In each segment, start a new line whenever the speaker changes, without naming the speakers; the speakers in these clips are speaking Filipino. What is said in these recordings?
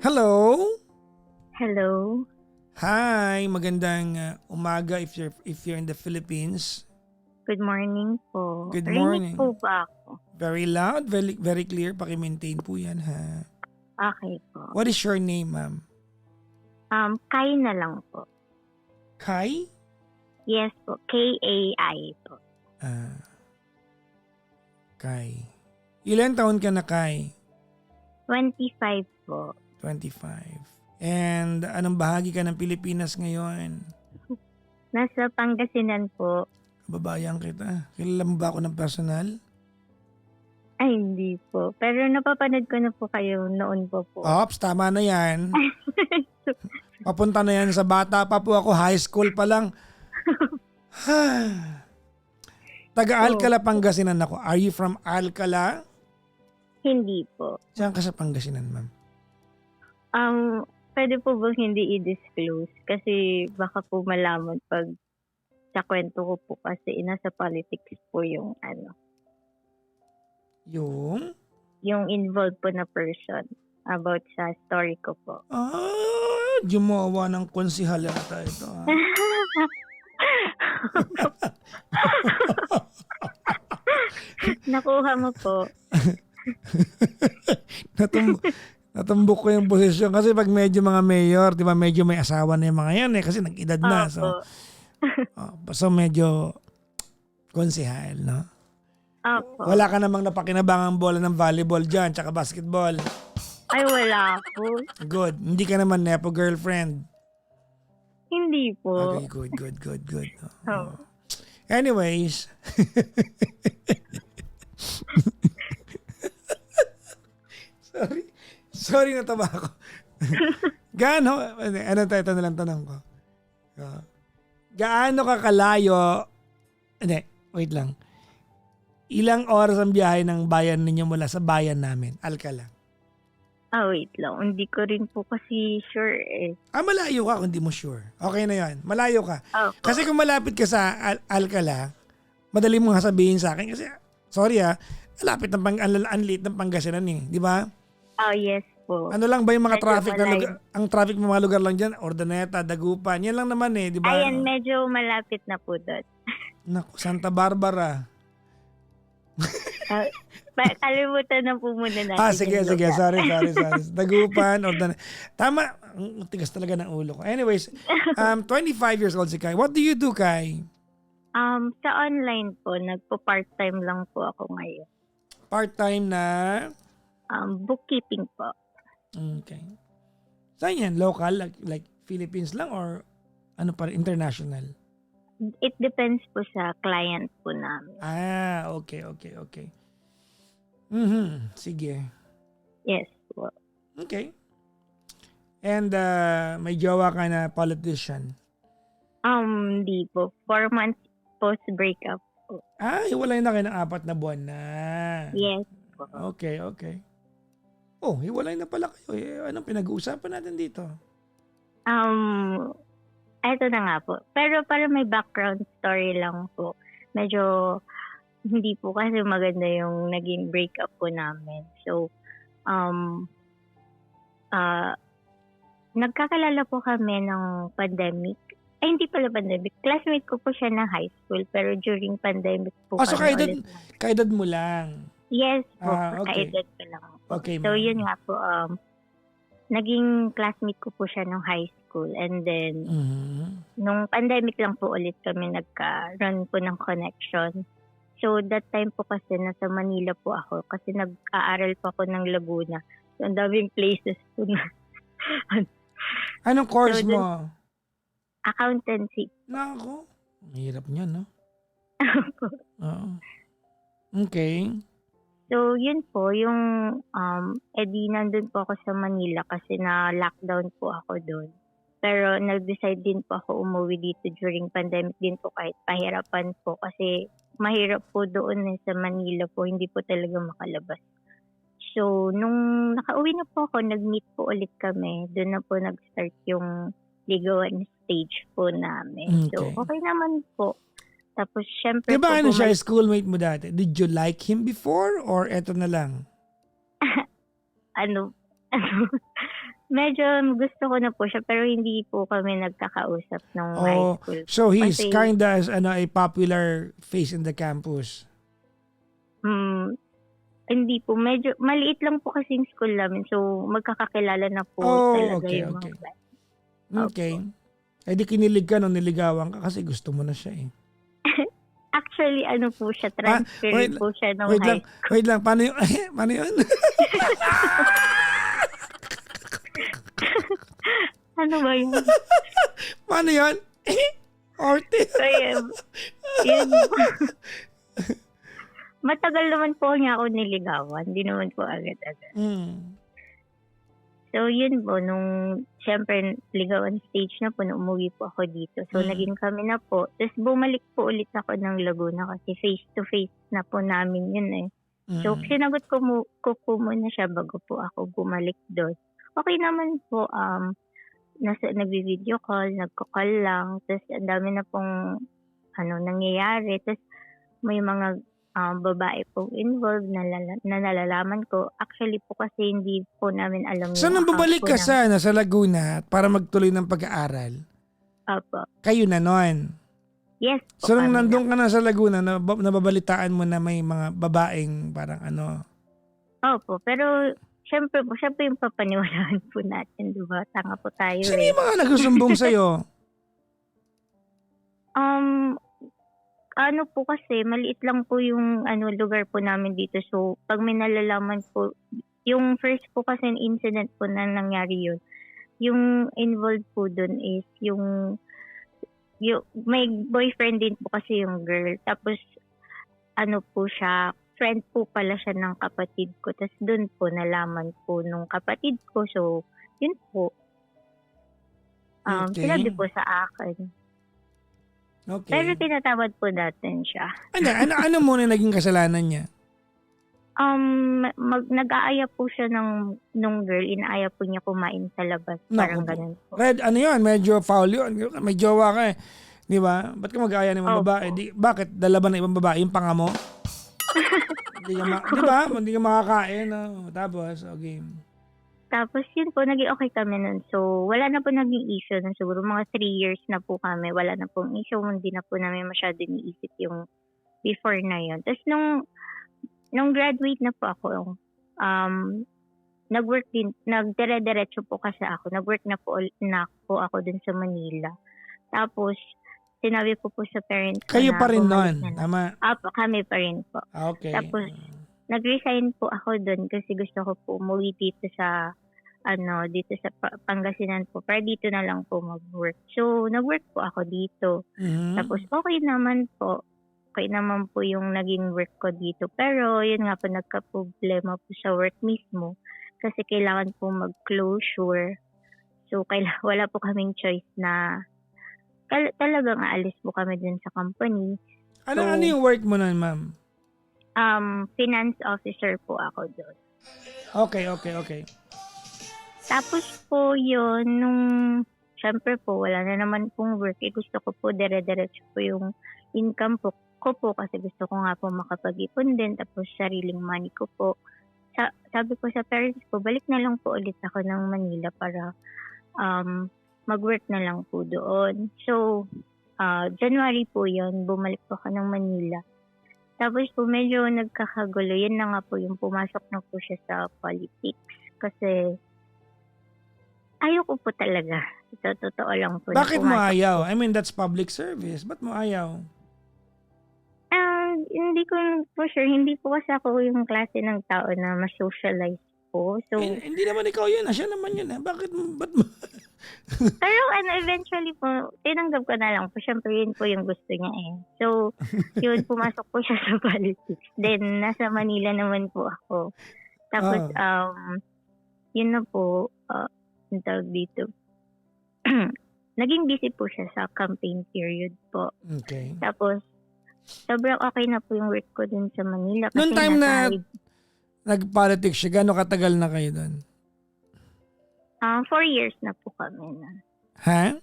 Hello?
Hello.
Hi, magandang umaga if you're in the Philippines.
Good morning po.
Good
Rinig
morning.
po ba ako?
Very loud, very clear. Paki-maintain po yan ha.
Okay po.
What is your name, ma'am?
Kai na lang po.
Kai?
Yes po. K-A-I po.
Kai. Ilan taon ka na, Kai?
25 po.
25. And anong bahagi ka ng Pilipinas ngayon?
Nasa Pangasinan po.
Kababayan kita. Kilala mo ba ako ng personal?
Ay, hindi po. Pero napapanood ko na po kayo noon po.
Ops, tama na yan. Papunta na yan sa bata pa po ako. High school pa lang. Taga-Alcala, Pangasinan ako. Are you from Alcala?
Hindi po.
Saan ka sa Pangasinan, ma'am?
Pwede po bang hindi i-disclose? Kasi baka po malaman pag sa kwento ko po kasi nasa politics po yung yung involved po na person about sa story ko po.
Jumawa ng konsihal yata ito.
Nakuha mo po.
Natumbok ko yung posisyon kasi pag medyo mga mayor, di ba medyo may asawa na yung mga yan kasi nag-edad na. So medyo konsihal, no?
Opo.
Wala ka namang napakinabangang bola ng volleyball dyan, tsaka basketball.
Ay, wala po.
Good. Hindi ka naman nepo girlfriend.
Hindi po.
Okay, good.
Oh.
Anyways. Sorry natawa ako. Gaano, ito na lang tanong ko. Gaano ka kalayo, wait lang. Ilang oras ang biyahe ng bayan ninyo mula sa bayan namin, Alcala?
Wait lang. Hindi ko rin po kasi sure eh.
Malayo ka kung di mo sure. Okay na yan. Malayo ka.
Opo.
Kasi kung malapit ka sa Alcala, madali mong sabihin sa akin kasi, sorry malapit ang liit ng Pangasinan di ba?
Yes po.
Ano lang ba yung mga
Medyo
traffic na
malayo.
lugar, ang traffic ng mga lugar lang dyan, Ordaneta, Dagupan, yan lang naman di ba?
Ayan, medyo malapit na po doon.
Naku, Santa Barbara.
Kalimutan na po muna natin.
Sige, sorry. Dagupan, Ordaneta. Tama, ang tigas talaga ng ulo ko. Anyways, 25 years old si Kai. What do you do, Kai?
Sa online po, nagpo-part-time lang po ako ngayon.
Part-time na?
Bookkeeping po.
Okay. Saan yan? Local? Like Philippines lang or ano pa, international?
It depends po sa client po namin.
Okay. Sige.
Yes po.
Okay. And may jowa ka na politician?
Hindi po. 4 months post-breakup po.
Hiwalay na kayo ng 4 na buwan na.
Yes po.
Okay. Hiwalay na pala kayo. Anong pinag-uusapan natin dito?
Ito na nga po. Pero para may background story lang po. Medyo hindi po kasi maganda yung naging breakup po namin. So, nagkakalala po kami ng pandemic. Ay, hindi pala pandemic. Classmate ko po siya ng high school. Pero during pandemic po
So kaedad mo lang?
Yes po.
Okay.
Kaedad ko lang po.
Okay,
So,
ma'am.
yun nga po. Naging classmate ko po siya ng high school. And then, nung pandemic lang po ulit kami nagkaroon po ng connection. So, that time po kasi nasa Manila po ako. Kasi nag-aaral po ako ng Laguna. So, ang daming places po na.
Anong course
So,
mo?
Accountancy.
Nako. Mahirap niyan, no? Oo. Okay.
So, yun po, yung, edi nandun po ako sa Manila kasi na-lockdown po ako doon. Pero nag-decide din po ako umuwi dito during pandemic din po kahit pahirapan po kasi mahirap po doon sa Manila po, hindi po talaga makalabas. So, nung nakauwi na po ako, nag-meet po ulit kami. Doon na po nag-start yung ligawan stage po namin. So,
Okay.
okay naman po. Tapos, syempre
Diba
po,
siya, schoolmate mo dati? Did you like him before or eto na lang?
medyo gusto ko na po siya pero hindi po kami nagkakausap nung high
Oh,
school
so
po.
he's
Kasi,
kinda as a popular face in the campus.
hindi po. Medyo maliit lang po kasi yung school namin. So, magkakakilala na po
Oh,
talaga
okay,
yung mga
okay.
class.
Okay. Eh di kinilig ka nung niligawan ka kasi gusto mo na siya eh.
Actually, ano po siya, transfer
wait,
po siya nung
wait
high
lang, wait lang. Paano yung, paano yun?
Ano ba yun?
Paano yun? Orte.
So, yun. Matagal naman po niya ako niligawan. Hindi naman po agad-agad. So, yun po, nung siyempre ligawan stage na po, nung umuwi po ako dito. So, naging kami na po. Tapos bumalik po ulit ako ng Laguna kasi face-to-face na po namin yun eh. So, sinagot ko po muna siya bago po ako bumalik doon. Okay naman po, nag-video call, nagko-call lang. Tapos, ang dami na pong nangyayari. Tapos, may mga babae pong involved na nalalaman ko. Actually po kasi hindi po namin alam
So, nang babalik ka sa Laguna para magtuloy ng pag-aaral,
Opo.
kayo na nun?
Yes po.
So, nung nandun ka na sa Laguna, nababalitaan mo na may mga babaeng parang
Opo, pero syempre po, siya po yung papaniwalaan po natin, di ba? Tanga po tayo
Sino yung mga nagsusumbong sa'yo?
Ano po kasi, maliit lang po yung lugar po namin dito. So, pag may nalalaman po, yung first po kasi incident po na nangyari yun, yung involved po dun is yung may boyfriend din po kasi yung girl. Tapos, po siya, friend po pala siya ng kapatid ko. Tapos dun po nalaman po nung kapatid ko. So, yun po.
Okay.
Sinabi po sa akin.
Okay.
Pero tinatawad po natin siya.
Ano muna naging kasalanan niya?
Nag-aaya po siya nung girl. Inaaya po niya kumain sa labas. Parang ganun po.
Red, yun? Medyo foul yun. May jowa ka eh. Di ba? Ba't ka mag-aaya ng mga babae? Bakit? Dalaban ng ibang babae? Yung panga mo? Di ba? Hindi ka makakain. Tapos, okay.
Tapos yun po, naging okay kami nun. So, wala na po naging issue nun. Siguro mga 3 years na po kami. Wala na pong issue. Hindi na po namin masyado iniisip yung before na yun. Tapos nung graduate na po ako, nag-work din, nagdire-diretso po kasi ako. Nag-work na po ako dun sa Manila. Tapos, sinabi ko po sa parents ko
kayo
na
pa rin
bumalik
nun?
na.
Tama?
Apo, kami pa rin po.
Okay.
Tapos, nag-resign po ako dun kasi gusto ko po umuwi dito sa dito sa Pangasinan po. Para dito na lang po mag-work. So, nag-work po ako dito. Tapos, okay naman po. Okay naman po yung naging work ko dito. Pero, yun nga po, nagka-problema po sa work mismo. Kasi kailangan po mag-closure. So, wala po kaming choice na talagang aalis po kami dun sa company.
Ano yung work mo nun, ma'am?
Finance officer po ako doon.
Okay.
Tapos po yun, syempre po, wala na naman pong work. Gusto ko po, dire-diretso po yung income ko po kasi gusto ko nga po makapag-ipon din. Tapos sariling money ko po. Sabi ko sa parents ko, balik na lang po ulit ako ng Manila para mag-work na lang po doon. So, January po yun, bumalik po ako ng Manila. Tapos po medyo nagkakagulo. Yan na nga po yung pumasok na po siya sa politics. Kasi ayoko po talaga. Ito, totoo lang po.
Bakit mo ayaw? I mean, that's public service. Ba't mo ayaw?
Hindi ko po sure. Hindi po kasi ako yung klase ng tao na ma-socialize po. So,
hindi naman ikaw yun. Siya naman yun. Ba't mo?
Pero eventually po, tinanggap ko na lang po. Siyempre, yun po yung gusto niya eh. So, yun, pumasok po siya sa politics. Then, nasa Manila naman po ako. Tapos, yun na po, yung tawag dito. Naging busy po siya sa campaign period po.
Okay.
Tapos, sobrang okay na po yung work ko dun sa Manila.
Noong time na nag-politics siya, gano'ng katagal na kayo dun?
4 years na po kami na.
Ha?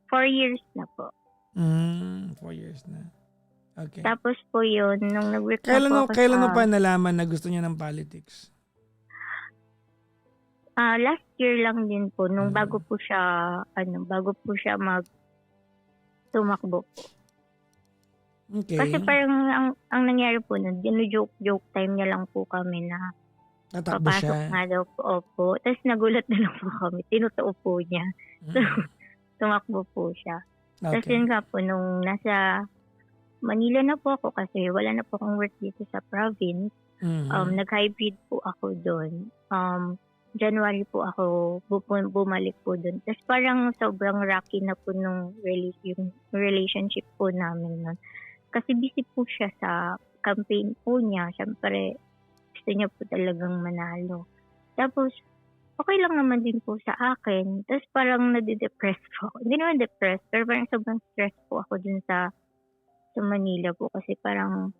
4 years na po.
4 years na. Okay.
Tapos po yun, nung nag-work na po ako
Kailan mo pa nalaman na gusto niya ng politics?
Last year lang din po, nung
Mm.
bago po siya tumakbo po. Kasi
Okay.
parang ang nangyari po nun, joke time niya lang po kami na
Tatakbo
papasok
siya.
nga daw po, opo. Tapos nagulat na lang po kami, tinotoo po niya. So,
Mm.
tumakbo po siya. Tapos
Okay.
yun nga po, nung nasa Manila na po ako kasi wala na po akong work dito sa province,
Mhm.
nag-hybrid po ako doon. January po ako bumalik po doon. Tapos parang sobrang rocky na po yung relationship po namin nun. Kasi busy po siya sa campaign po niya. Siyempre, gusto niya po talagang manalo. Tapos, okay lang naman din po sa akin. Tapos parang nade-depress po ako. Hindi naman depressed, pero parang sobrang stress po ako dun sa Manila po. Kasi parang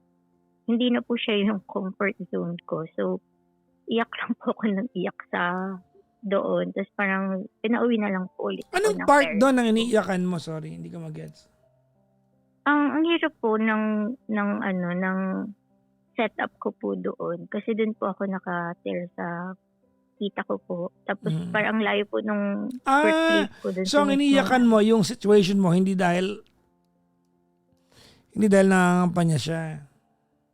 hindi na po siya yung comfort zone ko. So, iyak lang po ako ng iyak sa doon. Tapos parang pinauwi na lang po ulit ako
Anong
ng
part
parents
doon ang
ko.
iniiyakan mo? Sorry, hindi ko magets.
Ang hirap po ng setup ko po doon. Kasi doon po ako nakatira sa tita ko po. Tapos
Mm.
parang layo po nung
Ah,
birthplace ko doon
so
sa
ang
mismong
iniiyakan mo yung situation mo hindi dahil nangangampanya siya.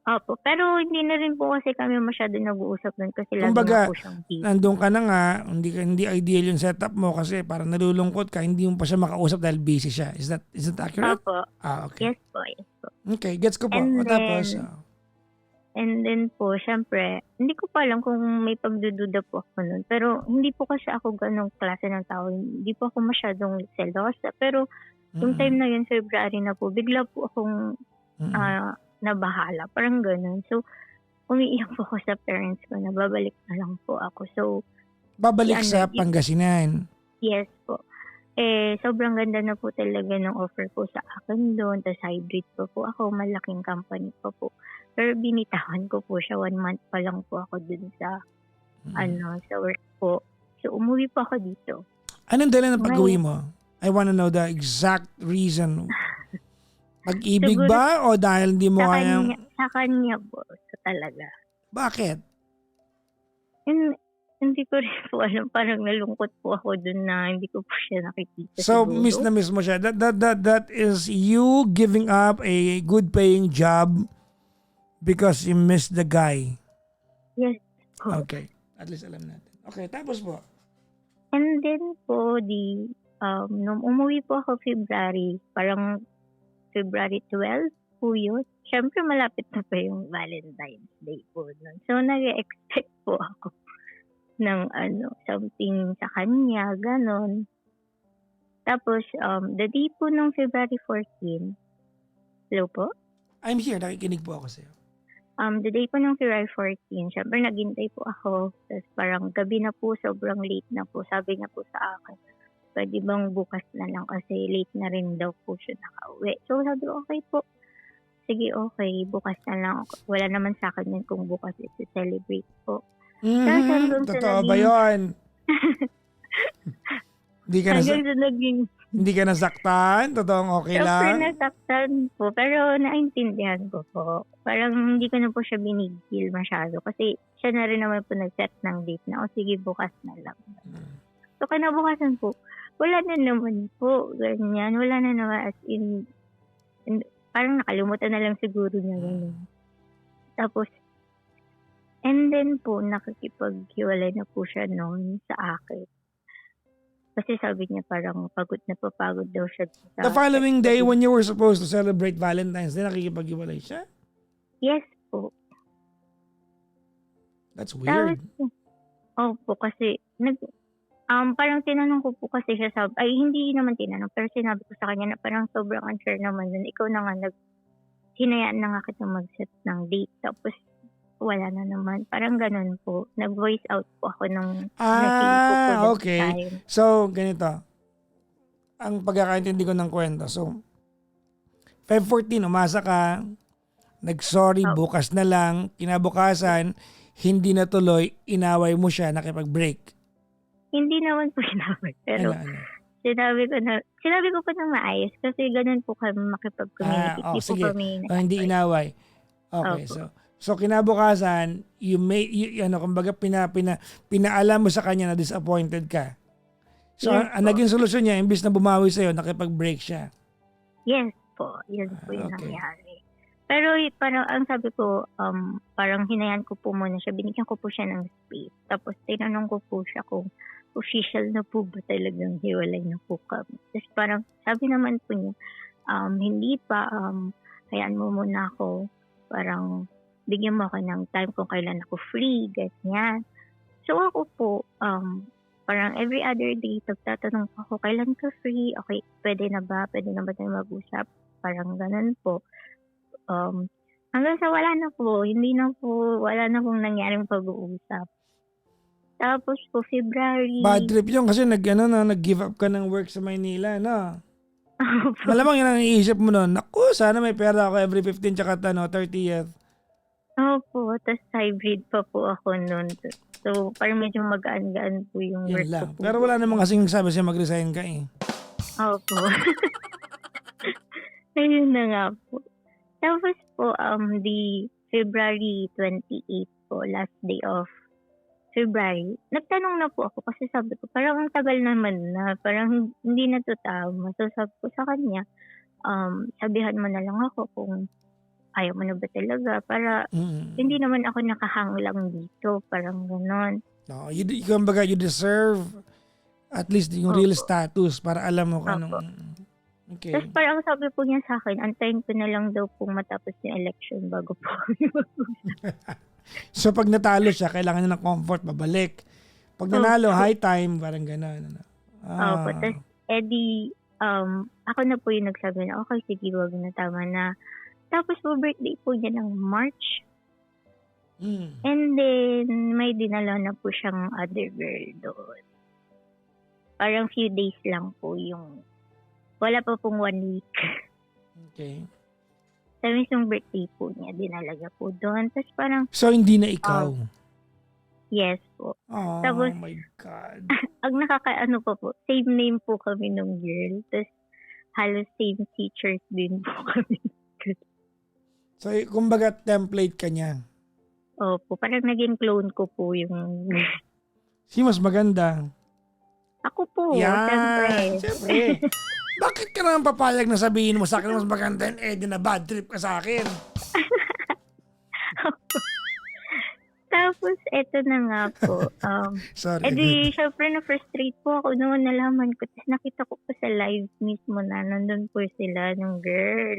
Opo. Pero hindi na rin po kasi kami masyado nag-uusap doon kasi lagi
Kumbaga,
nga po siyang busy.
nandun ka na nga, hindi ideal yung setup mo kasi parang nalulungkot ka, hindi mo pa siya makausap dahil busy siya. Is that accurate?
Opo.
Okay.
Yes po, yes po.
Okay, gets ko po.
And
O tapos,
then po, syempre, hindi ko pa alam kung may pagdududa po ako nun. Pero hindi po kasi ako ganong klase ng tao. Hindi po ako masyadong selosa. Pero yung time na yun, February na po, bigla po akong nabahala. Parang ganun. So, umiiyak po ako sa parents ko na babalik na lang po ako. So,
babalik
ano,
sa Pangasinan.
yes po. Sobrang ganda na po talaga ng offer po sa akin doon. Tapos hybrid po ako. Malaking company pa po. Pero binitawan ko po siya. 1 month pa lang po ako dun sa, sa work po. So, umuwi po ako dito.
Anong dahilan ng pag-uwi mo? I wanna know the exact reason. Pag-ibig
Siguro
ba o dahil hindi mo kayang...
Sa kanya po. So, talaga.
Bakit?
Hindi ko rin po alam. Parang nalungkot po ako dun na hindi ko po siya nakikita
So,
siguro.
miss na miss mo siya. That is you giving up a good paying job because you miss the guy.
Yes po.
Okay. At least alam natin. Okay, tapos po.
And then po, nung umuwi po ako February, parang February 12 po yun. Siyempre malapit na pa yung Valentine's Day po nun. So, nag-expect po ako ng something sa kanya, ganon. Tapos, the day po nung February 14, hello po?
I'm here. Nakikinig po ako sa'yo.
The day po nung February 14, syempre naghintay po ako. Tapos parang gabi na po, sobrang late na po. Sabi niya po sa akin, pwede bang bukas na lang kasi late na rin daw po siya nakauwi. So sabi ko, okay po. Sige, okay. Bukas na lang. Wala naman sa akin yun kung bukas isi-celebrate po.
Totoo ba yun? Hindi ka nasaktan? Totoong okay
Siyempre
lang?
nasaktan po, pero naintindihan ko po. Parang hindi ko na po siya binigil masyado kasi siya na rin naman po nag-set ng date na, sige bukas na lang. So kinabukasan po, wala na naman po, ganyan. Wala na naman as in parang nakalimutan na lang siguro niya ganyan. Tapos, and then po, nakikipaghiwalay na po siya noon sa akin. Kasi sabi niya parang pagod daw siya.
The following day when you were supposed to celebrate Valentine's Day, nakikipaghiwalay siya?
Yes po.
That's weird.
Opo, kasi parang tinanong ko po kasi siya hindi naman tinanong, pero sinabi ko sa kanya na parang sobrang unfair naman dun. Ikaw na nga hinayaan na nga kita mag-set ng date. Tapos wala na naman. Parang ganun po. Nag-voice out po ako nung na-feel ko po
okay.
time.
So, ganito. Ang pagkakaintindi ko ng kwento. So, Feb 14, umasa ka, nag-sorry, bukas na lang, kinabukasan, hindi na tuloy, inaway mo siya, nakipag-break.
Hindi naman po inaway. Pero sinabi ko pa ng maayos kasi ganun po kami makipag-communicate. Hindi po kami
hindi inaway. Okay, So kinabukasan, kumbaga pinaalam mo sa kanya na disappointed ka. So
Yes
ang
po.
naging solusyon niya, imbis na bumawi sa'yo, nakipag-break siya.
Yes po. Yun po yung
Okay.
nangyari. Pero parang ang sabi ko, parang hinayaan ko po muna siya. Binigyan ko po siya ng space. Tapos tinanong ko po siya kung official na po ba talagang hiwalay na po kami. Tapos parang sabi naman po niya, hindi pa, hayaan mo muna ako. Parang bigyan mo ako ng time kung kailan ako free, ganyan. So ako po, parang every other day, tatanong po ako, kailan ka free? Okay, pwede na ba? Pwede na ba tayo mag-usap? Parang ganun po. Hanggang sa wala na po, wala na pong nangyaring pag-uusap. Tapos po, February,
Bad trip yun kasi nag-give up ka ng work sa Maynila, no? Malamang yun ang iisip mo nun. Naku, sana may pera ako every 15 tsaka 30th.
Opo, tas hybrid pa po ako nun. So, parang medyo magaan-gaan po yung
Yun
work ko
lang.
po.
Pero wala namang kasing sabi siya mag-resign ka eh.
Opo. Ayun na nga po. Tapos po, the February 28 po, last day of February, nagtanong na po ako kasi sabi ko, parang ang tagal naman na, parang hindi na to tama. So sabi ko sa kanya, sabihan mo na lang ako kung ayaw mo na ba talaga para hindi naman ako nakahang lang dito, parang ganon.
No, kumbaga you deserve at least yung real status para alam mo kung
Opo.
anong... Okay.
Tapos parang sabi po niya sa akin, antayin ko na lang daw kung matapos yung election bago po kami mag-usap.
So pag natalo siya, kailangan niya ng comfort, babalik. Pag nanalo, high time, parang gano'n.
Opo, tapos ako na po yung nagsabi na, okay, sige, wag na, tama na. Tapos po, birthday po niya ng March. And then, may dinala na po siyang other girl doon. Parang few days lang po yung, wala pa pong 1 week.
Okay.
Sa mismong birthday po niya, dinala niya po doon. Tapos parang,
So hindi na ikaw?
yes po.
Oh
Tapos,
my God.
ang nakakaano pa po, same name po kami nung girl. Tapos, halos same teachers din po kami.
So kumbaga template ka niya.
Opo, parang naging clone ko po yung...
Si mas maganda.
Ako po,
Yan.
syempre.
Siyempre. Bakit ka naman papayag na sabihin mo sa akin mas maganda yun? Eh, di na bad trip ka sa akin.
Tapos, eto na nga po.
Sorry.
Edi, syempre na-frustrate po ako noon, nalaman ko. Tapos nakita ko po sa live mismo na nandun po sila ng girl.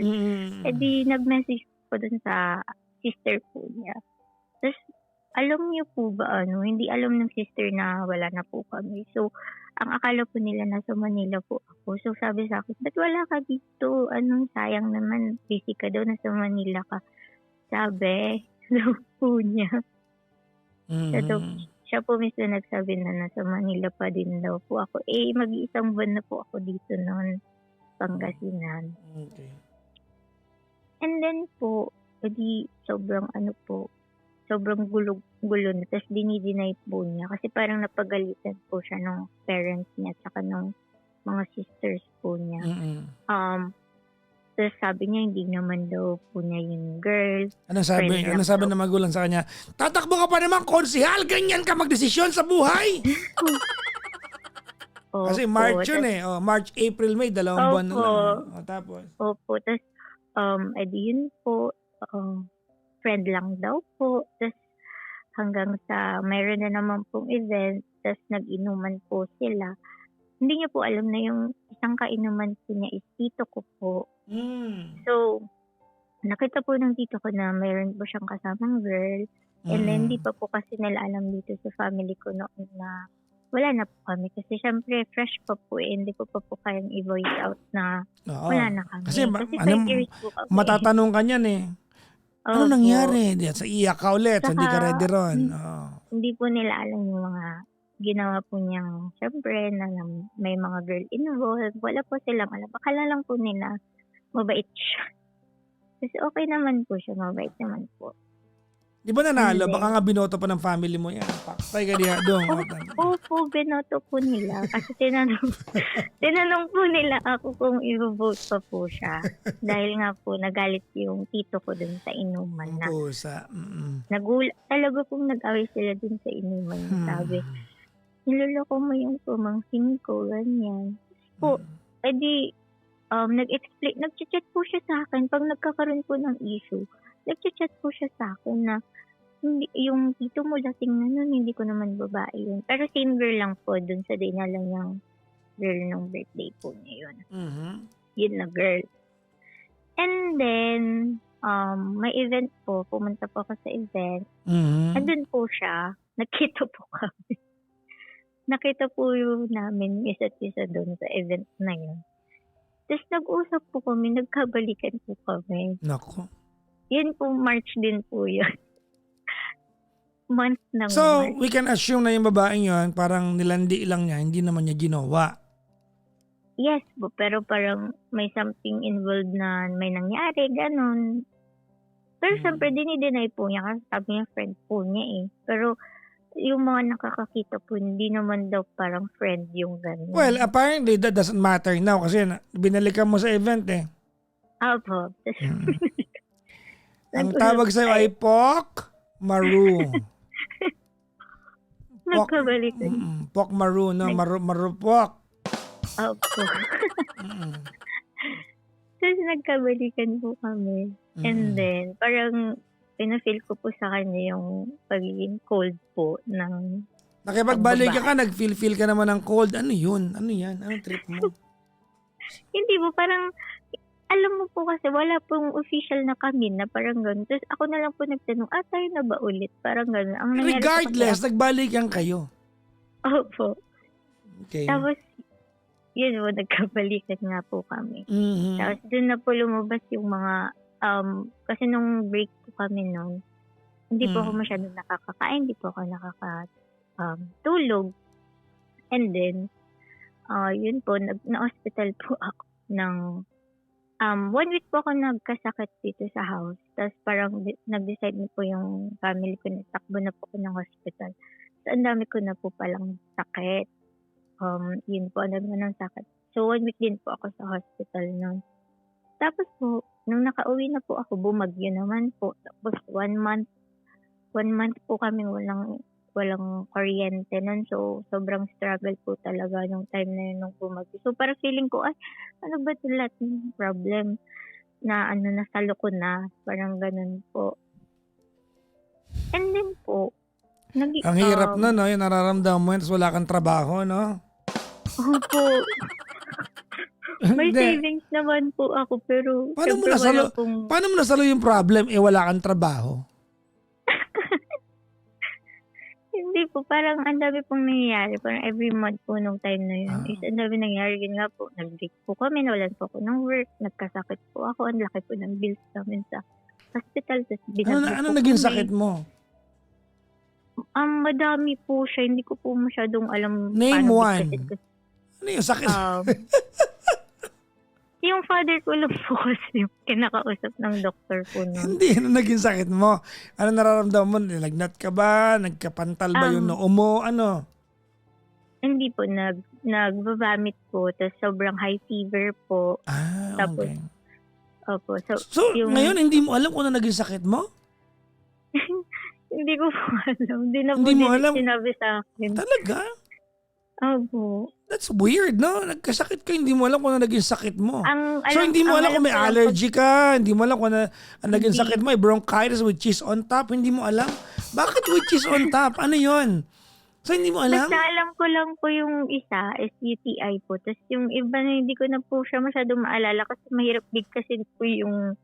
Edi, nag-message po dun sa sister po niya. Tapos, alam niyo po ba, hindi alam ng sister na wala na po kami. So, ang akala po nila nasa Manila po ako. So, sabi sa akin, ba't wala ka dito? Sayang naman, busy ka daw, nasa Manila ka. Sabi, po niya. So, siya po mismo nagsabi na nasa Manila pa din daw po ako. Mag-iisang buwan na po ako dito noon, Pangasinan.
Okay.
And then po, edi sobrang gulo na. Tapos dinideny po niya kasi parang napagalitan po siya ng parents niya at saka ng mga sisters po niya. Tapos sabi niya hindi naman daw po niya yung girl.
Anong sabi ng magulang sa kanya? Tatakbo ka pa naman, konsihal! Ganyan ka magdesisyon sa buhay! Kasi March yun eh. March, April, May, 2 buwan na lang. Tapos?
Opo. Tapos, edi yun po, friend lang daw po. Tapos, hanggang sa mayroon na naman pong event, tapos nag-inuman po sila. Hindi niya po alam na yung isang kainuman po niya is tito ko po. So, nakita po ng tito ko na mayroon po siyang kasamang girl. And then, hindi pa po kasi nila alam dito sa family ko noon na wala na po kami. Kasi syempre, fresh pa po hindi ko pa po kayang i-voice out na wala na kami.
Kasi
5 years po kami.
matatanong ka niyan eh. Ano
Opo.
nangyari? Sa iyak ka ulit.
Saka,
Hindi ka ready ron.
Hindi po nila alam yung mga ginawa po niyang, syempre, na may mga girl involved. Wala po silang alam. Akala lang po nila, mabait siya. Kasi okay naman po siya, mabait naman po.
Di ba nanalo?
Hindi.
Baka nga binoto pa ng family mo yan. Paktay ka diya doon.
Opo, binoto po nila. Kasi tinanong po nila ako kung i-vote pa po siya. Dahil nga po, nagalit yung tito ko dun sa inuman na.
Pusa.
Talaga pong nag-away sila dun sa inuman. Sabi, niloloko mo yung pamangkin ko, ganyan. Po, edi, nag-explain, nag-chat po siya sa akin. Pag nagkakaroon po ng issue, nag-chat po siya sa akin na hindi, yung tito mo dating na nun, hindi ko naman babae yun. Pero same girl lang po, dun sa day na lang yung girl ng birthday po niya yun. Yun na girl. And then, may event po, pumunta po ako sa event. Andun po siya, nakita po kami. Nakita po namin isa't isa dun sa event na yun. Tapos nag-usap po kami, nagkabalikan po kami.
Nako.
Yun po, March din po yun. Month ng
So,
March.
we can assume na yung babaeng yun, parang nilandi lang niya, hindi naman niya ginawa.
Yes po, pero parang may something involved na may nangyari, ganun. Pero syempre, dinideny po niya kasi sabi niya friend po niya eh. Pero yung mga nakakakita po, hindi naman daw parang friend yung ganun.
Well, apparently that doesn't matter now kasi binalikan mo sa event eh.
Opo.
Ang tawag sa'yo ay Pok Maru.
Nagkabalikan.
Pok Maru, no? Marupok.
Opo. Tapos nagkabalikan po kami. And then, parang pinafeel ko po sa kanya yung pagiging cold po ng
Nakipagbalik ka, nag-feel ka naman ng cold. Ano yun? Ano yan? Anong trip mo?
Hindi po, parang alam mo po kasi wala pong official na kami na parang gano'n. Tapos ako na lang po nagtanong, tayo na ba ulit? Parang gano'n. Ang nangyari
Regardless, nagbalikan kayo.
Opo.
Okay.
Tapos, yun po, nagkabalikan nga po kami. Tapos doon na po lumabas yung mga, kasi nung break po kami noon, hindi po ako masyadong nakakakain, hindi po ako nakakatulog. And then, yun po, na-hospital po ako ng 1 week po ako nagkasakit dito sa house. Tapos parang nag-decide na po yung family ko na takbo na po ako ng hospital. So, ang dami ko na po palang sakit. Yun po, ang dami ko ng sakit. So, 1 week din po ako sa hospital noon. Tapos po, nung nakauwi na po ako, bumagyo naman po. Tapos 1 month po kami walang kuryente nun. So, sobrang struggle po talaga nung time na yun nung bumagyo. So, parang feeling ko, ano ba ito lahat ng problem na nasalo ko na. Parang ganun po. And then po,
ang hirap na, no? Yung nararamdaman mo, tapos wala kang trabaho, no?
Opo. May savings naman po ako, pero
paano mo nasalo yung problem, wala kang trabaho?
Hindi po, parang ang dami pong nangyayari. Parang every month po nung time na yun. Is ang dami nangyayari. Yun nga po, nag-break po kami, nawalan po ako ng work, nagkasakit po ako, ang laki po ng bills namin sa hospital.
Ano naging sakit mo?
Madami po siya. Hindi ko po masyadong alam.
Name one. Ano yung sakit?
Yung father ko lang po kasi kinakausap ng doktor po noon.
Hindi, ano naging sakit mo? Ano nararamdaman mo? Nilagnat ka ba? Nagkapantal ba yung noo mo? Ano?
Hindi po, nagbabamit po. Tapos sobrang high fever po. Tapos,
okay.
Opo.
So ngayon hindi mo alam kung ano naging sakit mo?
Hindi ko po alam.
Hindi mo alam?
Sinabi sa akin.
Talaga?
Opo.
That's weird, no? Nagkasakit ka, hindi mo alam kung ano naging sakit mo. So hindi mo alam kung may allergy ka, hindi mo alam kung ano naging sakit mo, bronchitis with cheese on top, hindi mo alam. Bakit with cheese on top? Ano yon? So hindi mo alam?
Basta alam ko lang po yung isa is UTI po. Tapos yung iba na hindi ko na po siya masyadong maalala kasi mahirap bigkasin po yung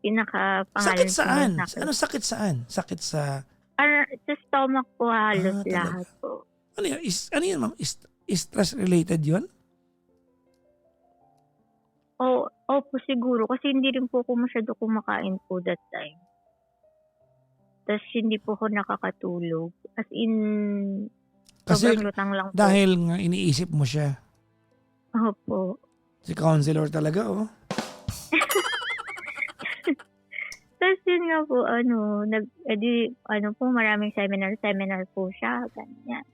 pinaka-pangalan.
Sakit saan? Ano sakit saan? Sakit sa...
sa stomach po halos lahat po.
Ano yan, ma'am? Stress-related yun?
Opo, siguro. Kasi hindi rin po ako masyado kumakain po that time. Tapos hindi po ako nakakatulog. As in,
kasi
sobrang lutang lang po.
Dahil nga iniisip mo siya.
Opo.
Si counselor talaga, oh.
Tapos yun nga po, maraming seminar po siya, ganyan.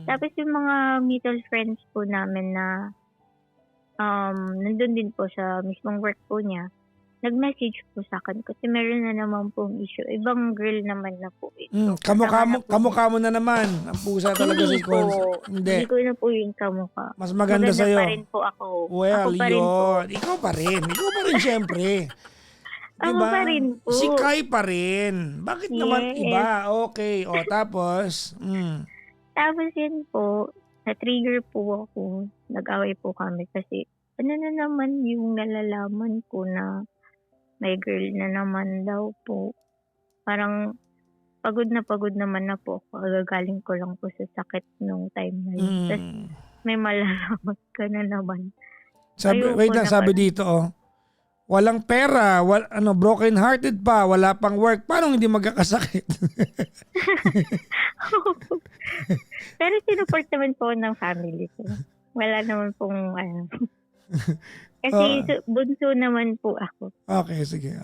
Tapos yung mga mutual friends po namin na nandun din po sa mismong work po niya, nag-message po sa akin kasi meron na naman pong issue. Ibang girl naman na po ito.
Kamukha mo na naman. Ang pusa talaga si
Hindi po.
Quincy.
Hindi ko na po yung kamukha.
Mas maganda
Maganda
sa'yo.
pa rin po ako.
Well,
Ako pa rin po.
yun. Ikaw pa rin, syempre.
Ako
Diba?
pa rin po.
Si Kai pa rin. Bakit naman
Yes.
iba? Okay. O, tapos?
Tapos yun po, na-trigger po ako. Nag-away po kami kasi ano na naman yung nalalaman ko na may girl na naman daw po. Parang pagod naman na po ako. Agagaling ko lang po sa sakit nung time na yun. Tapos may malalaman ka na naman.
Wait lang, sabi dito, walang pera, broken hearted pa, wala pang work. Paano hindi magkakasakit?
Pero sinuport naman po ng family ko. Wala naman pong Kasi bunso naman po ako.
Okay, sige.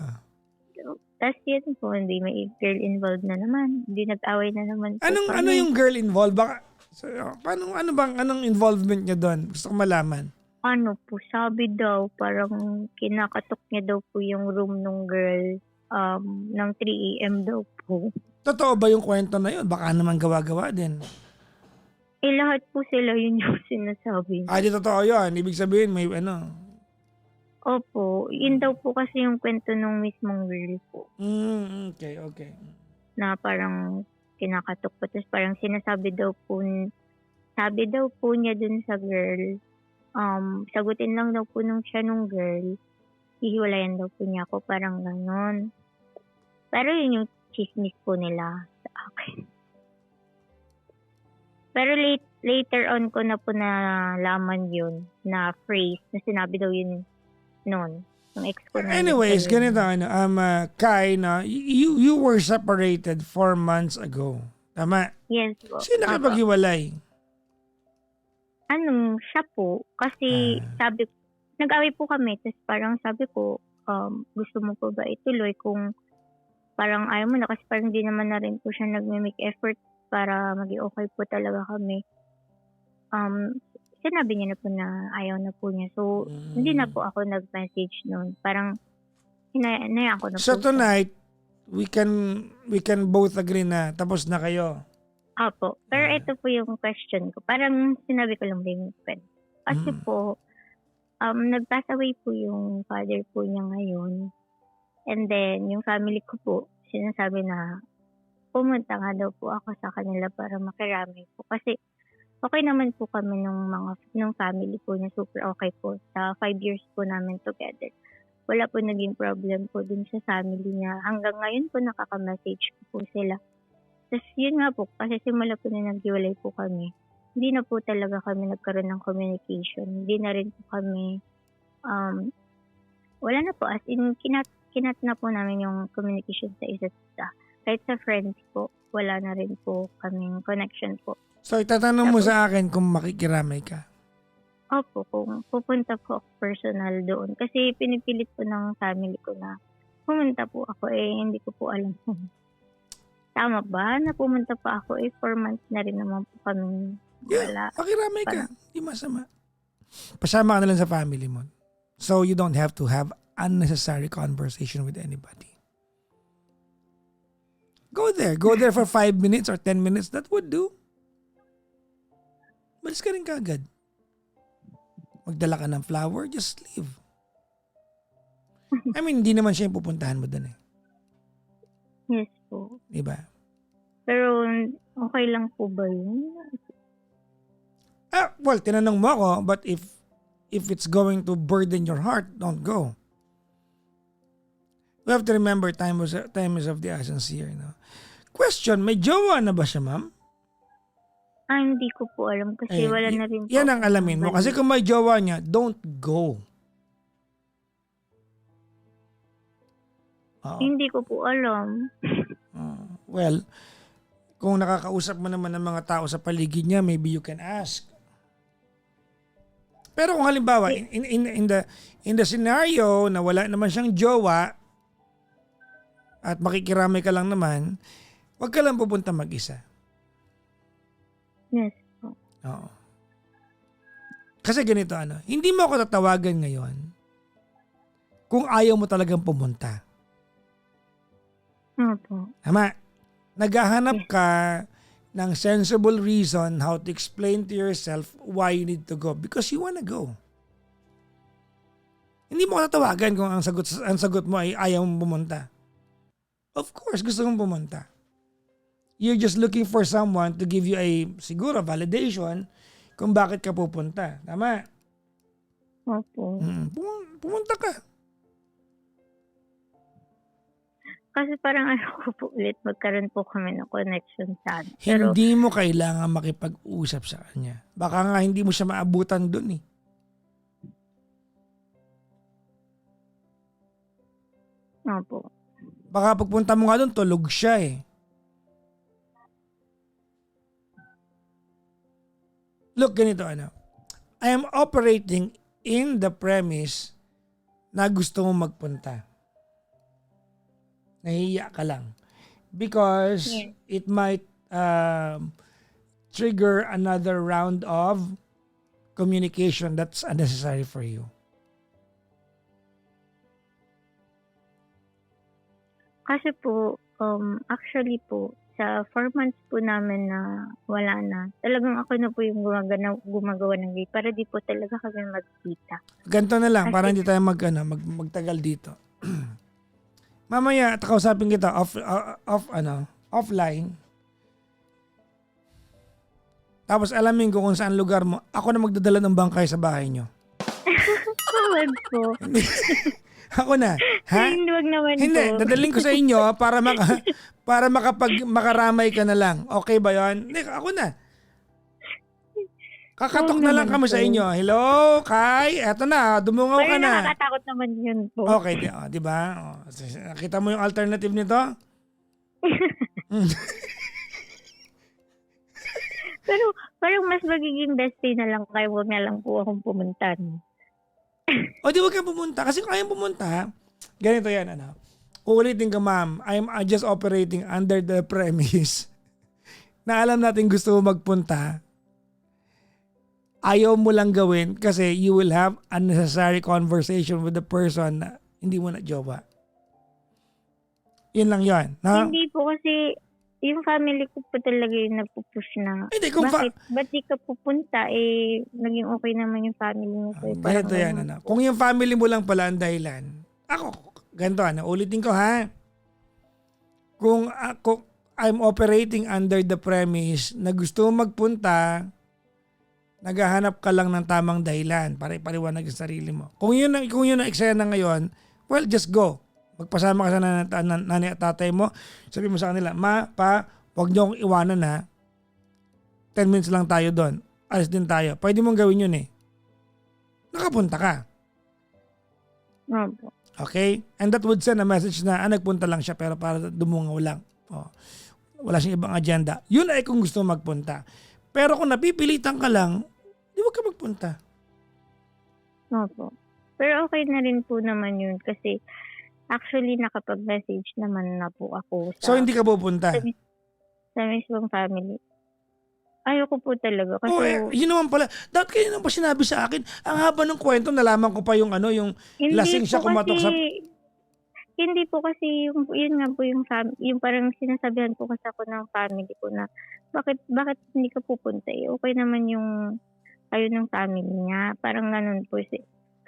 Tapos yun po, hindi may girl involved na naman. Hindi nag-away na naman po.
Ano yung girl involved? Anong involvement niya doon? Gusto ko malaman.
Ano po, sabi daw, parang kinakatok niya daw po yung room nung girl ng 3 a.m. daw po.
Totoo ba yung kwento na yun? Baka naman gawa-gawa din.
Lahat po sila yun yung sinasabi.
Di totoo yun. Ibig sabihin, may
Opo, yun daw po kasi yung kwento nung mismong girl po.
Okay.
Na parang kinakatok po. Tapos parang sabi daw po niya dun sa girl, sagutin lang daw po siya nung girl, hihiwalayan daw po niya ako, parang ganon. Pero yun yung chismis po nila sa akin. Pero later on ko na po nalaman yun na phrase na sinabi daw yun noon. Yung ex ko na.
Anyways, ganito, Kai, you were separated 4 months ago. Tama?
Yes po.
Sino nakipaghiwalay?
Siya po. Kasi nag-away po kami. Tapos parang sabi ko, gusto mo po ba ituloy kung parang ayaw mo na, kasi parang di naman na rin po siya nag-make effort para maging okay po talaga kami. Sinabi niya na po na ayaw na po niya. So, hindi na po ako nag-message noon. Parang, hinayaan ko na po.
So tonight, we can both agree na tapos na kayo.
Opo. Pero ito po yung question ko. Parang sinabi ko lang din yung friend. Kasi po, nag-pass away po yung father po niya ngayon. And then, yung family ko po, sinasabi na pumunta nga daw po ako sa kanila para makiramay po. Kasi, okay naman po kami nung family po niya. Super okay po. Sa 5 years po namin together. Wala po naging problem po dun sa family niya. Hanggang ngayon po nakaka-message po sila. Tapos yun nga po, kasi simula po na naghiwalay po kami, hindi na po talaga kami nagkaroon ng communication. Hindi na rin po kami, wala na po. As in, kinat na po namin yung communication sa isa't isa. Kahit sa friends po, wala na rin po kaming connection po.
So itatanong mo sa akin kung makikiramay ka.
Opo, kung pupunta po ako personal doon. Kasi pinipilit po ng family ko na pumunta po ako, hindi ko po alam kung tama ba na pumunta pa ako, 4 months na rin naman po kami wala.
Makiramay ka. Hindi masama. Pasama ka na lang sa family mo. So you don't have to have unnecessary conversation with anybody. Go there for 5 minutes or 10 minutes. That would do. Malis ka rin kagad. Magdala ka ng flower, just leave. I mean, hindi naman siya yung pupuntahan mo dun eh.
Yes po.
Diba?
Pero okay lang po ba yun?
Well, tinanong mo ako, but if it's going to burden your heart, don't go. We have to remember time is of the essence here. No? Question, may jowa na ba siya, ma'am?
Hindi ko po alam kasi wala na rin po.
Yan ang alamin mo. Kasi kung may jowa niya, don't go.
Hindi ko po alam.
Well, kung nakakausap mo naman ng mga tao sa paligid niya, maybe you can ask. Pero kung halimbawa, in the scenario na wala naman siyang jowa, at makikiramay ka lang naman, wag ka lang pupunta mag-isa.
Yes po.
Oo. Kasi ganito hindi mo ako tatawagan ngayon kung ayaw mo talagang pumunta.
Opo.
Tama. Naghahanap
Yes.
ka ng sensible reason how to explain to yourself why you need to go because you wanna go. Hindi mo ako tatawagan kung ang sagot mo ay ayaw mong pumunta. Of course, gusto mong pumunta. You're just looking for someone to give you siguro validation kung bakit ka pupunta. Tama?
Opo.
Pumunta ka.
Kasi parang ko po ulit magkaroon po kami ng connection sa ano. Pero
Hindi mo kailangan makipag-usap sa kanya. Baka nga hindi mo siya maabutan dun eh.
opo.
Baka pagpunta mo nga dun, tulog siya eh. Look, ganito I am operating in the premise na gusto mo magpunta. Nahihiya ka lang. Because
Yes.
it might trigger another round of communication that's unnecessary for you.
Kasi po, actually po, sa 4 months po namin na wala na, talagang ako na po yung gumagawa ng gate para di po talaga kami magkita.
Ganito na lang,
Kasi-
para hindi tayo magtagal dito. Mamaya, kausapin kita offline. Tapos alamin ko kung saan lugar mo. Ako na magdadala ng bangkay sa bahay nyo.
Huwag po.
Ako na. Ha?
Hindi, wag naman
Hindi,
po.
dadaling ko sa inyo para makaramay ka na lang. Okay ba yon? Hindi, ako na. Kakatok
Oo
na lang
naman
kami sa
po.
inyo. Hello, Kai. Eto na, dumungaw ka
Pero
na.
nakakatakot naman yun po.
Okay, di ba? Nakita mo yung alternative nito?
Pero parang mas magiging best day na lang kayo, wag na lang po akong pumunta. No?
O di wag kang pumunta. Kasi kung ayaw pumunta, ganito yan. Uulitin ka, ma'am. I'm just operating under the premise na alam natin gusto mo magpunta. Ayaw mo lang gawin kasi you will have unnecessary conversation with the person na hindi mo na jowa. Yun lang yun. No?
Hindi po kasi yung family ko po talaga yung nagpupush na
Hindi, kung
ba't di ka pupunta naging okay naman yung family mo. So,
ganito yan. Kung yung family mo lang pala ang dahilan, ganito ulitin ko ha. Kung I'm operating under the premise na gusto mo magpunta, naghahanap ka lang ng tamang dahilan para ipaliwanag yung sarili mo. Kung yun ang eksena ngayon, well, just go. Magpasama ka sa nanay at tatay mo. Sabi mo sa kanila, ma, pa, huwag niyo akong iwanan ha. 10 minutes lang tayo doon. Alis din tayo. Pwede mong gawin yun eh. Nakapunta ka.
Opo.
Okay? And that would send a message na nagpunta lang siya pero para dumungaw lang. Wala siyang ibang agenda. Yun ay kung gusto magpunta. Pero kung napipilitan ka lang, di wag ka magpunta.
Opo. Pero okay na rin po naman yun kasi actually nakapag-message naman na po ako
So hindi ka pupunta.
sa mismong family. Ayoko po talaga kasi
Yun naman pala. Dapat kayo naman pa sinabi sa akin. Ang haba ng kwento, nalaman ko pa yung lasing siya kumatok sa...
Hindi po kasi yun nga po yung parang sinasabihan po kasi ako ng family ko na bakit hindi ka pupunta okay naman yung ayun ng family niya. Parang ganun po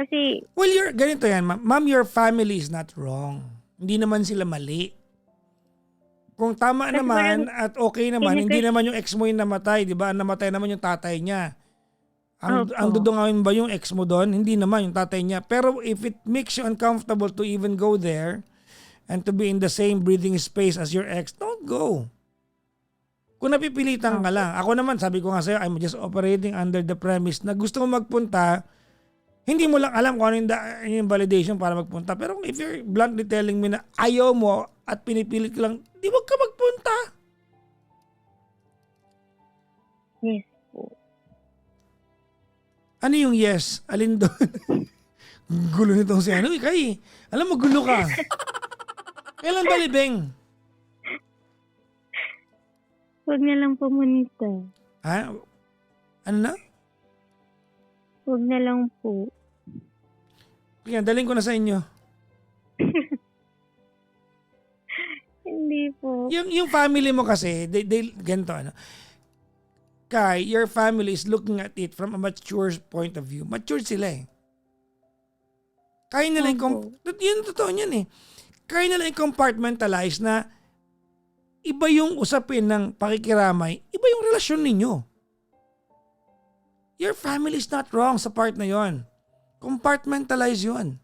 kasi
Well, ganito yan, ma'am. Ma'am, your family is not wrong. Hindi naman sila mali. Kung tama
Kasi
naman
parang
at okay naman, hindi naman yung ex mo yung namatay, di ba? Namatay naman yung tatay niya.
Opo.
Ang dudungawin ba yung ex mo doon? Hindi naman yung tatay niya. Pero if it makes you uncomfortable to even go there and to be in the same breathing space as your ex, don't go. Kung napipilitan ka lang. Ako naman, sabi ko nga sa'yo, I'm just operating under the premise na gusto mo magpunta, hindi mo lang alam kung ano yung validation para magpunta. Pero if you're bluntly telling me na ayaw mo at pinipilit ka lang, di wag ka magpunta.
yes po.
Ano yung yes? Alin doon? Gulo nitong si Kay. Alam mo, gulo ka. Kailan ba libing?
Huwag na lang po, Monita.
Ha? Ano na?
Huwag na lang po.
Kaya daling ko na sa inyo.
Hindi po.
Yung family mo kasi, ganito ano. Kai, your family is looking at it from a mature point of view. Mature sila eh. Kaya nila
Opo.
yun totoo yan eh. Kaya nila compartmentalize na iba yung usapin ng pakikiramay, iba yung relasyon ninyo. Your family is not wrong sa part na yon. Compartmentalize yun.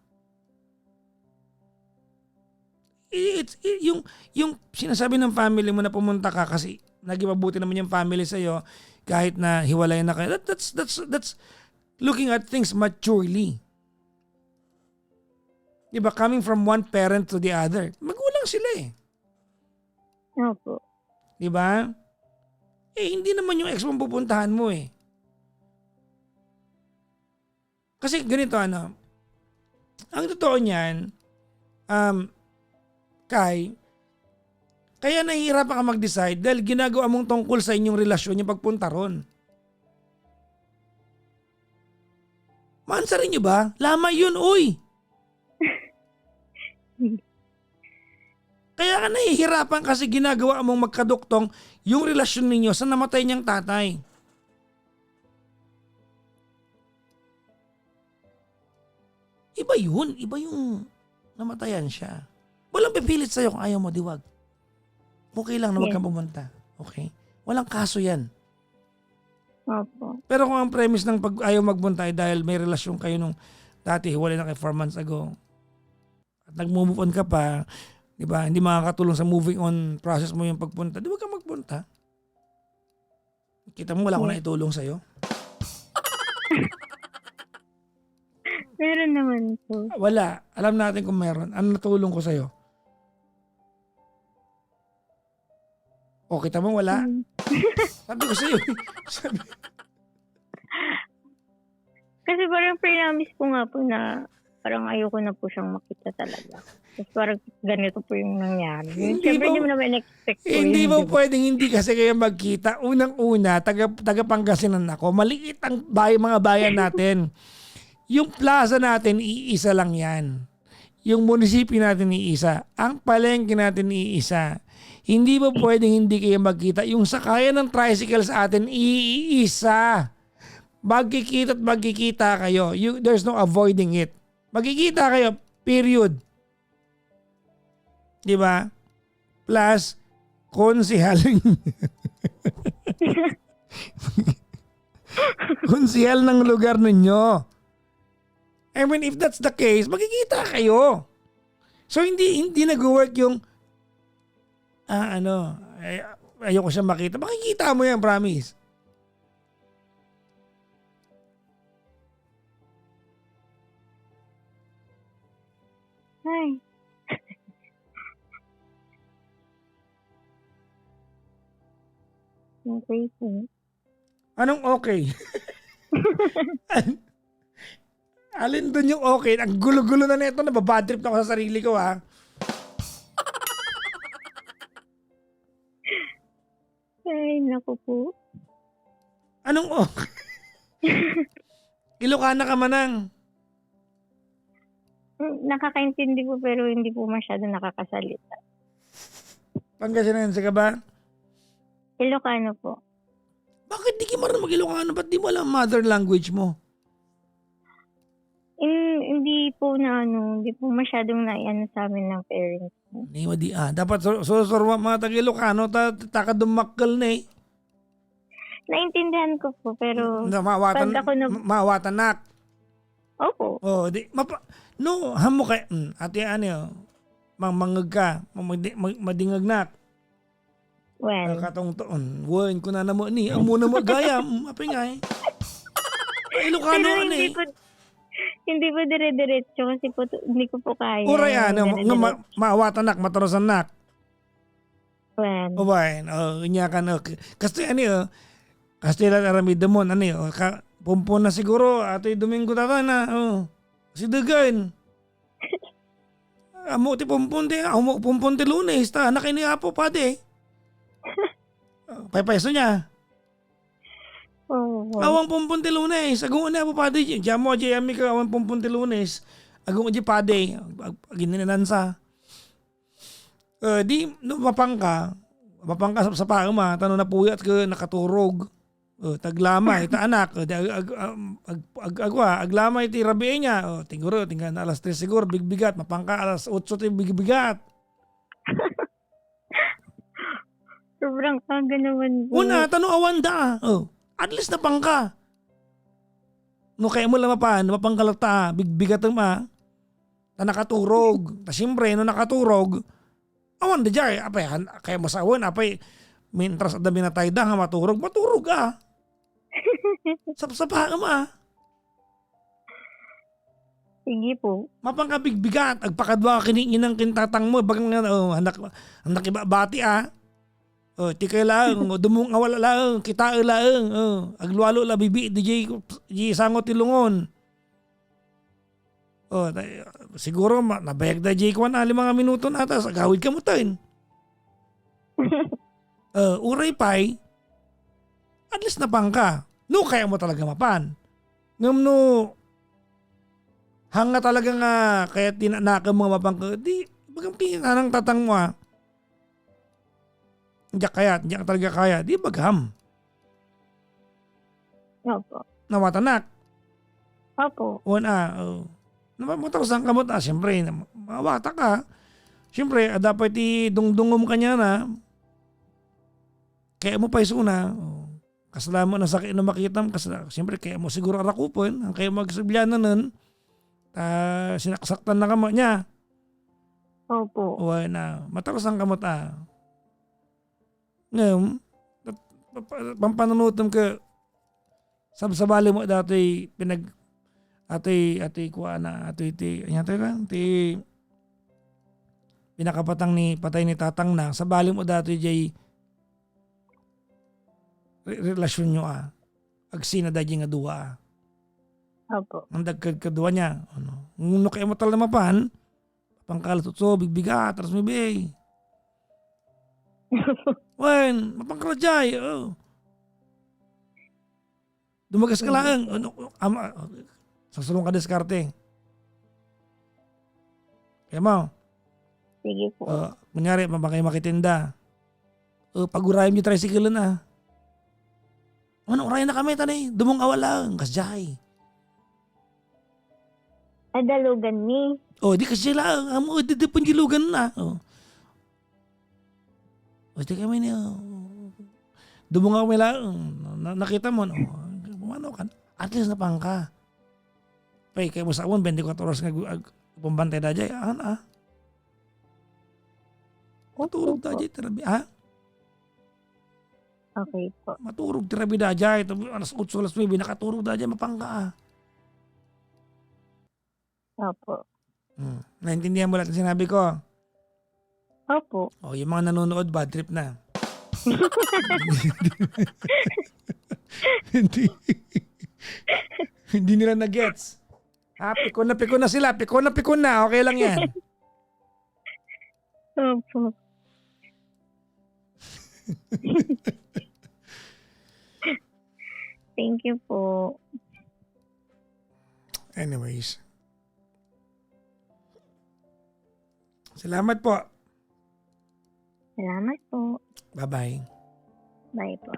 Yung sinasabi ng family mo na pumunta ka kasi naging mabuti naman yung family sa'yo kahit na hiwalay na kayo. That's looking at things maturely. Diba? Coming from one parent to the other. Magulang sila eh.
Opo.
Diba? Eh, hindi naman yung ex mo pupuntahan mo eh. Kasi ganito ano, ang totoo niyan, Kai, kaya nahihirapan ka mag-decide dahil ginagawa mong tungkol sa inyong relasyon yung pagpunta ron. Maansarin nyo ba? Lamay yun, uy! Kaya ka nahihirapan kasi ginagawa mong magkaduktong yung relasyon ninyo sa namatay niyang tatay. Iba yun. Iba yung namatayan siya. Walang pipilit sa'yo kung ayaw mo, diwag. Okay lang na wag
Yes.
kang pumunta. Okay? Walang kaso yan.
Opo.
Pero kung ang premise ng pag ayaw magpunta ay dahil may relasyon kayo nung dati, hiwalay na kayo 4 months ago, at nag-move on ka pa, di ba? Hindi makakatulong sa moving on process mo yung pagpunta, di ba ka magpunta? Kita mo wala ko na itulong sa'yo.
Meron naman po.
Wala. Alam natin kung meron. Ano natulong ko sa'yo? O, kita mo wala. Sabi ko sa'yo. Sabi,
Kasi parang pre-promise ko nga po na parang ayoko na po siyang makita talaga. Tapos parang ganito po yung nangyari.
Hindi
Siyempre,
po-
hindi mo naman expect po
hindi
yun,
mo
di ba?
pwedeng hindi kasi kayo magkita. Unang-una, taga Pangasinan ako. Maliit ang mga bayan natin. Yung plaza natin, iisa lang yan. Yung munisipyo natin, iisa. Ang palengke natin, iisa. Hindi ba pwedeng hindi kayo magkita? Yung sakayan ng tricycle sa atin, iisa. Magkikita at magkikita kayo. There's no avoiding it. Magkikita kayo, period. Di ba? Plus, konsehal. Konsehal ng lugar ninyo. I mean, if that's the case, magkikita kayo. So, hindi nag-work yung, ayoko siya makita. Makikita mo yan, promise.
Ay. Okay po.
Anong okay? Alin dun yung okay? Ang gulo-gulo na nito. Nababadrip na ako sa sarili ko, ha?
Ay, naku po.
Anong okay? Ilocana ka manang.
Nakakaintindi po pero hindi po masyado nakakasalita.
Pangasinense ka ba?
Ilocano po.
Bakit di ka marunong mag-Ilocano? Ba't di mo alam mother language mo?
Hindi po hindi po masyadong naiano sa amin ng parents ko.
Di dapat susurwa mga taga-Ilocano, takadumakkel na eh.
Naintindihan ko po pero
Mawatan,
pag ako
mawatanak.
opo.
Oh, hamo kay, ate mangmangag ka, madingag nak.
Well,
Katong toon, wen ko na namo ni, ang muna mo gaya, apingay. Ilocano
pero
ano eh.
hindi po dire-diretso kasi po hindi ko po kaya.
Uray nga
dire-diretso.
mawatanak, matarasan nak.
Well,
Obain, inya ka na. Kasi Kastila Aramidamon, pumpon na siguro, Ate Domingo tata na, si Dagan. amo ti pumpunti, amo pumpunti Lunes, ta anak ini apo pade. Paypayso niya.
Oo.
Awang pumpunti Lunes, agong una apo pade, jamo aja yami ka awang pumpunti Lunes. Agong aja pade, gininansa. Di no mapangka sa paama, tanong na puyat ka nakaturog. Taglamay, ta anak, aglamay ti rabi niya. Tinguro, tingnan alas 3 siguro, bigbigat, mapangka alas 8 ti bigbigat.
Sobrang aga naman po.
Una, tanong awanda. At least napangka. No kaya mo lang mapangkalata, bigbigat ma. Ta nakaturog. Ta siyempre, no nakaturog, awanda dyan, apay, kaya masawan, apay, mintras dami na tayo nga maturog sa paama.
Sige po.
Mapangkabigbigat, agpakadwa kiningin ng kintatang mo, bagang anak ibabati ti kay lang, dumung awala lang, kita lang, aglualo la bibi, DJ sangot tilungon. Siguro nabayag da DJ ko na 5 minuto na atas, agawid ka mo tayo. Uray pay, at least napangka. No, kaya mo talaga mapan. Ngam no, hanga talaga nga, kaya tinanaka mga mapangka, di, bagang pinanang tatang mo hindi ka talaga kaya, di bagham.
Opo.
Nawatanak.
Opo.
Namamutak sa kamot siyempre, mawata ka. Siyempre, dapat dungdungom ka niya na, kaya mo pa isuna, kasalaman na sakit na makita mo, siyempre kaya mo siguro arakupon, ang kaya magsabihan na nun, sinakasaktan na kamo niya.
Opo.
Matakas ang kamot Ngayon, pampananutom ka, sabali mo dati pinakapatang ni patay ni tatang na, sabali mo dati jay relasyon nyo agsina da nga duwa
Opo.
ang dagkadwa niya nguno kayo mo talaga mapan pangkalatutso bigbigat taras may bay wen mapangkalajay dumagas ka lang sasulong ka diskarte kaya mo
Sige po.
kunyari mabakay makitinda pagurayam yung tricycle na uray na kami tanay dumong awala kasjay
Dalugan ni.
di kasi lang amo di panjilugan na di kami niya dumong kami lang nakita mo ano kan at least napangka pay kay mo sa 24 oras nga pumbantay da jay matulog da jay terabi
Okay po.
maturog terabi da jay alas 8 alas 9 nakaturog da jay mapangka
Opo.
naintindihan mo lahat ng sinabi ko
Opo.
yung mga nanonood bad trip na hindi nila na-gets. Pikon na sila. Pikon na. Okay lang yan.
Opo. Thank you po.
Anyways. Salamat po.
Salamat po.
Bye-bye.
Bye po.